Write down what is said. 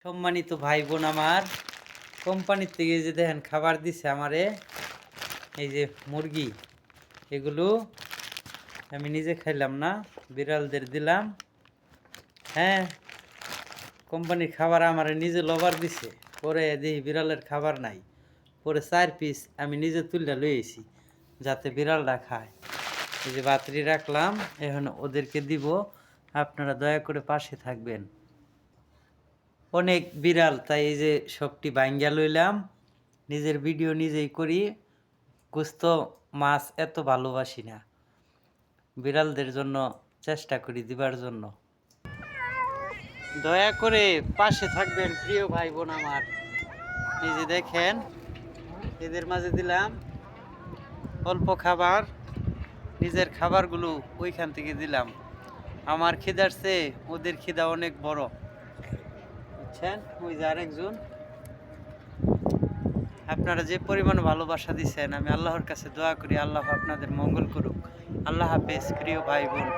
সম্মানিত ভাই বোন আমার, কোম্পানির থেকে যে দেখেন খাবার দিছে আমারে, এই যে মুরগি, এগুলো আমি নিজে খাইলাম না, বিড়ালদের দিলাম। হ্যাঁ, কোম্পানির খাবার আমারে নিজে লবার দিছে। পরে দেখি বিড়ালের খাবার নাই, পরে 4 পিস আমি নিজে তুললে লইয়েছি যাতে বিড়ালটা খায়। এই যে বাতরি রাখলাম, এখন ওদেরকে দিব। আপনারা দয়া করে পাশে থাকবেন। অনেক বিড়াল, তাই এই যে সবটি ভাঙ্গা লইলাম। নিজের ভিডিও নিজেই করি। গোস্ত মাছ এত ভালোবাসি না, বিড়ালদের জন্য চেষ্টা করি দিবার জন্য। দয়া করে পাশে থাকবেন প্রিয় ভাই বোন আমার। এই যে দেখেন, এদের মাঝে দিলাম অল্প খাবার, নিজের খাবারগুলো ওইখান থেকে দিলাম। আমার খিদার চেয়ে ওদের খিদা অনেক বড়, বুঝছেন? ওই যে আরেকজন। আপনারা যে পরিমাণ ভালোবাসা দিচ্ছেন, আমি আল্লাহর কাছে দোয়া করি আল্লাহ আপনাদের মঙ্গল করুক। আল্লাহ হাফেজ প্রিয় ভাই বোন।